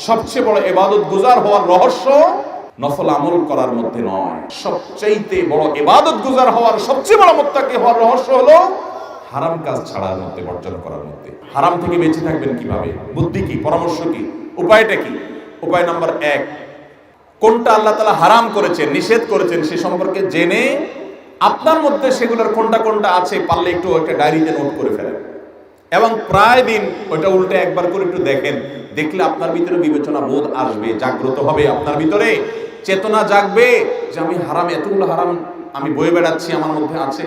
সবচেয়ে বড় ইবাদত গুজার হওয়ার রহস্য নফল আমল করার মধ্যে নয়, সবচাইতে বড় ইবাদত গুজার হওয়ার সবচেয়ে বড় মুত্তাকি হওয়ার রহস্য হলো হারাম কাজ ছাড়ার মধ্যে, বর্জন করার মধ্যে। হারাম থেকে বেঁচে থাকবেন কিভাবে? বুদ্ধি কি? পরামর্শ কি? উপায়টা কি? উপায় নাম্বার 1, কোনটা আল্লাহ তাআলা হারাম করেছেন, নিষেধ করেছেন সে সম্পর্কে জেনে আপনার মধ্যে সেগুলোর কোনটা কোনটা আছে পারলে একটু একটা ডায়েরিতে নোট করে ফেলেন এবং প্রায় দিন ওইটা উল্টে একবার করে একটু দেখেন। দেখলে আপনার ভিতরে বিবেচনা বোধ আসবে, জাগ্রত হবে, আপনার ভিতরে চেতনা জাগবে যে আমি হারাম, এতগুলো হারাম আমি বয়ে বেড়াচ্ছি, আমার মধ্যে আছে।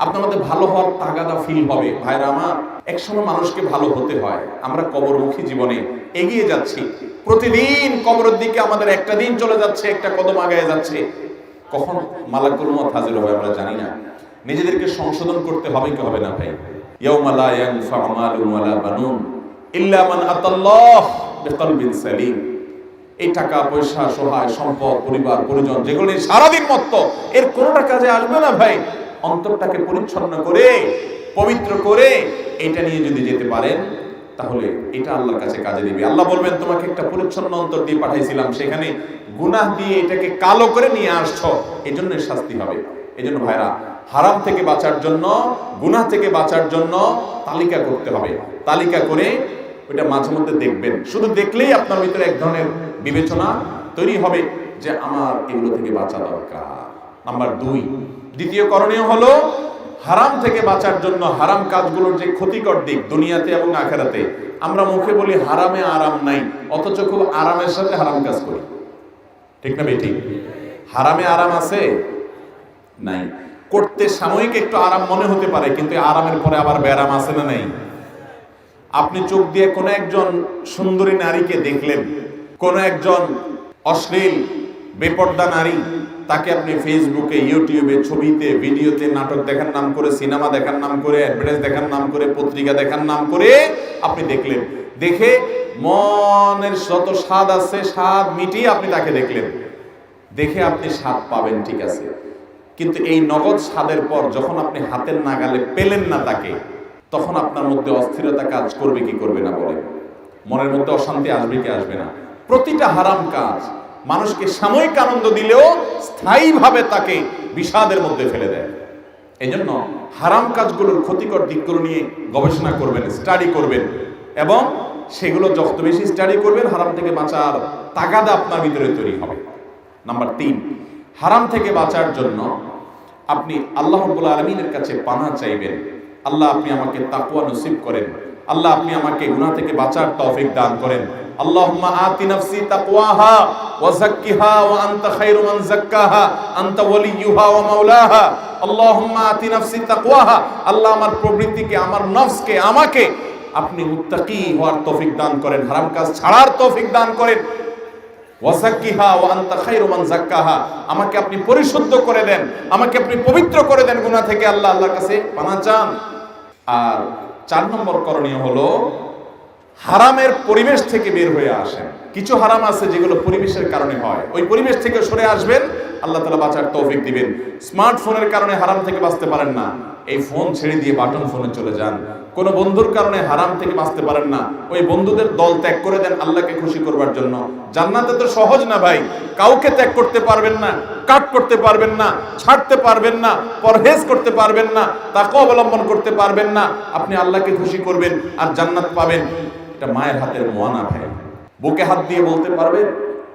আপনার মধ্যে ভালো হওয়ার তাগাদা ফিল হবে। ভাইরা আমার, একসময় মানুষকে ভালো হতে হয়। আমরা কবরমুখী জীবনে এগিয়ে যাচ্ছি, প্রতিদিন কবরের দিকে আমাদের একটা দিন চলে যাচ্ছে, একটা কদম আগায় যাচ্ছে। কখন মালাকুল মউত হাজির হবে আমরা জানি না। নিজেদেরকে সংশোধন করতে হবে কি হবে না ভাই? ইয়াউমা লা ইয়ানফাউ মালুন ওয়ালা বানুন ইল্লা মান আতাল্লাহ বিকলবিন সালিম। এই টাকা পয়সা, সহায় সম্পদ, পরিবার পরিজন যেগুলো সারাদিন মত্ত, এর কোনোটা কাজে আসবে না ভাই। অন্তরটাকে পরিচ্ছন্ন করে, পবিত্র করে এটা নিয়ে যদি যেতে পারেন তাহলে এটা আল্লাহর কাছে কাজে দিবে। আল্লাহ বলবেন তোমাকে একটা পরিচ্ছন্ন অন্তর দিয়ে পাঠাইছিলাম, সেখানে গুনাহ দিয়ে এটাকে কালো করে নিয়ে আসছো, এজন্য শাস্তি হবে। এজন্য ভাইরা, হারাম থেকে বাঁচার জন্য, গুনাহ থেকে বাঁচার জন্য তালিকা করতে হবে। তালিকা করে ওইটা মাঝে মধ্যে দেখবেন। শুধু দেখলেই আপনার ভিতরে এক ধরনের বিবেচনা তৈরি হবে যে আমার এগুলো থেকে বাঁচা দরকার। নাম্বার 2, দ্বিতীয় করণীয় হলো হারাম থেকে বাঁচার জন্য হারাম কাজগুলোর যে ক্ষতিকর দিক দুনিয়াতে এবং আখিরাতে। আমরা মুখে বলি হারামে আরাম নাই, অথচ খুব আরামের সাথে হারাম কাজ করি। ঠিক না বেঠিক? হারামে আরাম আছে? নাই। করতে সাময়িক একটু আরাম মনে হতে পারে, কিন্তু আরামের পরে আবার ব্যারাম আছে না নাই? আপনি চোখ দিয়ে কোনো একজন সুন্দরী নারীকে দেখলেন, কোনো একজন অশ্লীল বেপর্দা নারী, তাকে আপনি ফেসবুকে, ইউটিউবে, ছবিতে, ভিডিওতে, নাটক দেখার নাম করে, সিনেমা দেখার নাম করে, অ্যাডভার্টাইজ দেখার নাম করে, পত্রিকা দেখার নাম করে আপনি দেখলেন। দেখে মনের যত স্বাদ আছে স্বাদ মিটিয়ে আপনি তাকে দেখলেন। দেখে আপনি স্বাদ পাবেন, ঠিক আছে, কিন্তু এই নগদ স্বাদের পর যখন আপনি হাতের নাগালে পেলেন না তাকে, তখন আপনার মধ্যে অস্থিরতা কাজ করবে কি করবে না বলেন? মনের মধ্যে অশান্তি আসবে কি আসবে না? প্রতিটা হারাম কাজ মানুষকে সাময়িক আনন্দ দিলেও স্থায়ীভাবে তাকে বিষাদের মধ্যে ফেলে দেয়। এই জন্য হারাম কাজগুলোর ক্ষতিকর দিকগুলো নিয়ে গবেষণা করবেন, স্টাডি করবেন, এবং সেগুলো যত বেশি স্টাডি করবেন হারাম থেকে বাঁচার তাগাদা আপনার ভিতরে তৈরি হবে। নাম্বার 3, হারাম থেকে বাঁচার জন্য আপনি আল্লাহ রাব্বুল আলামিনের কাছে পানাহ চাইবেন। আল্লাহ, আপনি আমাকে তাকওয়া নসিব করেন। আল্লাহ, আপনি আমাকে গুনাহ থেকে বাঁচার তৌফিক দান করেন। আল্লাহুম্মা আতি নাফসি তাকওয়াহা ওয়া যাক্কিহা ওয়া আনতা খায়রু মান যাক্কাহা আনতা ওয়ালিয়ুহা ওয়া মাওলাহা। আল্লাহুম্মা আতি নাফসি তাকওয়াহা, আল্লাহ আমার প্রবৃত্তিকে, আমার নফসকে, আমাকে আপনি মুত্তাকি হওয়ার তৌফিক দান করেন, হারাম কাজ ছাড়ার তৌফিক দান করেন। ওয়া যাক্কিহা ওয়া আনতা খায়রু মান যাক্কাহা, আমাকে আপনি পরিশুদ্ধ করে দেন, আমাকে আপনি পবিত্র করে দেন গুনাহ থেকে। আল্লাহর কাছে পানাহ চান। আর 4 নম্বর করণীয় হলো হারামের পরিবেশ থেকে বের হয়ে আসেন। কিছু হারাম আছে যেগুলো পরিবেশের কারণে হয়, ওই পরিবেশ থেকে সরে আসবেন, আল্লাহ তাআলা বাঁচার তৌফিক দিবেন। স্মার্টফোনের কারণে হারাম থেকে বাঁচতে পারেন না, এই ফোন ছেড়ে দিয়ে বাটন ফোনে চলে যান। কোন বন্ধুর কারণে হারাম থেকে বাঁচতে পারেন না, ওই বন্ধুদের দল ত্যাগ করে দেন আল্লাহকে খুশি করবার জন্য। জান্নাতে তো সহজ না ভাই, কাউকে ত্যাগ করতে পারবেন না, কাট করতে পারবেন না, ছাড়তে পারবেন না, পরহেজ করতে পারবেন না, তাকওয়া অবলম্বন করতে পারবেন না। আপনি আল্লাহকে খুশি করবেন আর জান্নাত পাবেন। এটা মায়ের হাতের মোয়ানা ভাই। বুকে হাত দিয়ে বলতে পারবেন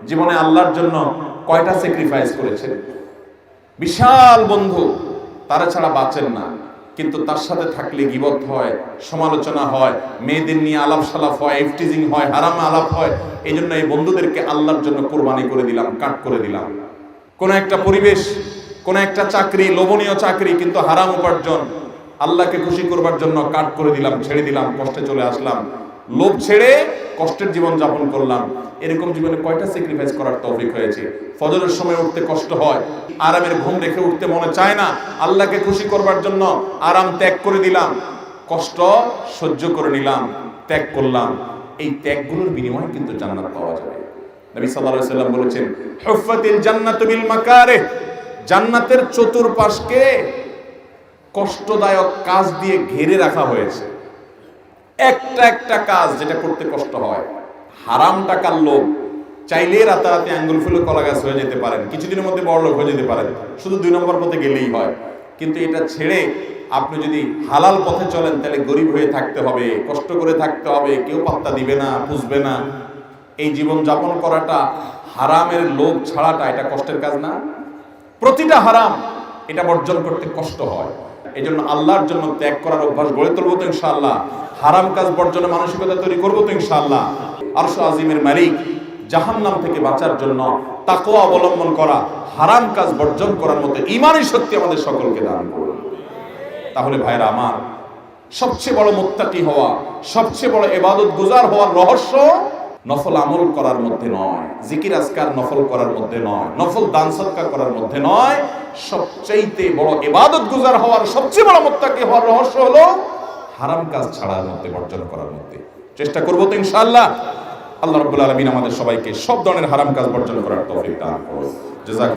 জীবনে আল্লাহর জন্য কয়টা স্যাক্রিফাইস করেছেন? বিশাল বন্ধু, তারা ছাড়া বাঁচেন না, কিন্তু তার সাথে থাকলে গীবত হয়, সমালোচনা হয়, মেয়েদের নিয়ে আলাপ সালাপ হয়, এফটিজিং হয়, হারাম আলাপ হয়। এই জন্য এই বন্ধুদেরকে আল্লাহর জন্য কোরবানি করে দিলাম, কাট করে দিলাম। কোন একটা পরিবেশ, কোন একটা চাকরি, লোভনীয় চাকরি কিন্তু হারাম উপার্জন, আল্লাহকে খুশি করবার জন্য কাট করে দিলাম, ছেড়ে দিলাম, কষ্টে চলে আসলাম, লোভ ছেড়ে কষ্টের জীবন যাপন করলাম। এরকম জীবনে কয়টা স্যাক্রিফাইস করার তৌফিক হয়েছে? ফজরের সময় উঠতে কষ্ট হয়, আরামের ঘুম রেখে উঠতে মনে চায় না, আল্লাহকে খুশি করবার জন্য আরাম ত্যাগ করে দিলাম, কষ্ট সহ্য করে নিলাম, ত্যাগ করলাম। এই ত্যাগগুলোর বিনিময়ে কিন্তু জান্নাত পাওয়া যাবে। নবী সাল্লাল্লাহু আলাইহি ওয়াসাল্লাম বলেছেন, হুফফাতিল জান্নাতু বিল মাকারিহ, জান্নাতের চতুর্পাশকে কষ্টদায়ক কাজ দিয়ে ঘিরে রাখা হয়েছে। একটা একটা কাজ যেটা করতে কষ্ট হয়, হারাম টাকার লোক চাইলে রাতারাতি আঙ্গুল ফুলে কলা গাছ হয়ে যেতে পারেন, কিছুদিনের মধ্যে বড় লোক হয়ে যেতে পারেন, শুধু 2 নম্বর পথে গেলেই হয়। কিন্তু এটা ছেড়ে আপনি যদি হালাল পথে চলেন তাহলে গরিব হয়ে থাকতে হবে, কষ্ট করে থাকতে হবে, কেউ পাত্তা দিবে না, বুঝবে না। এই জীবন যাপন করাটা, হারামের লোভ ছাড়াটা এটা কষ্টের কাজ না? প্রতিটা হারাম এটা বর্জন করতে কষ্ট হয়। এই জন্য আল্লাহর জন্য ত্যাগ করার অভ্যাস গড়ে তুলবো তো ইনশাআল্লাহ। হারাম কাজ বর্জনের মানসিকতা তৈরি করবো তো ইনশাআল্লাহ। আরশ আজিমের মালিক জাহান্নাম থেকে বাঁচার জন্য তাকওয়া অবলম্বন করা, হারাম কাজ বর্জন করার মতো ঈমানি শক্তি আমাদের সকলকে দান করুন। তাহলে ভাইরা আমার, সবচেয়ে বড় মুত্তাকি হওয়া, সবচেয়ে বড় ইবাদত গুজার হওয়ার রহস্য নফল আমল করার মধ্যে নয়, জিকির আজকার নফল করার মধ্যে নয়, নফল দান সদকা করার মধ্যে নয়। সবচাইতে বড় ইবাদত গুজার হওয়ার, সবচেয়ে বড় মুত্তাকি হওয়ার রহস্য হলো হারাম কাজ ছাড়ার মধ্যে, বর্জন করার মধ্যে। চেষ্টা করবো তো ইনশাআল্লাহ। আল্লাহ রাব্বুল আলামিন আমাদের সবাইকে সব ধরনের হারাম কাজ বর্জন করার তৌফিক দান করুন। জাযাক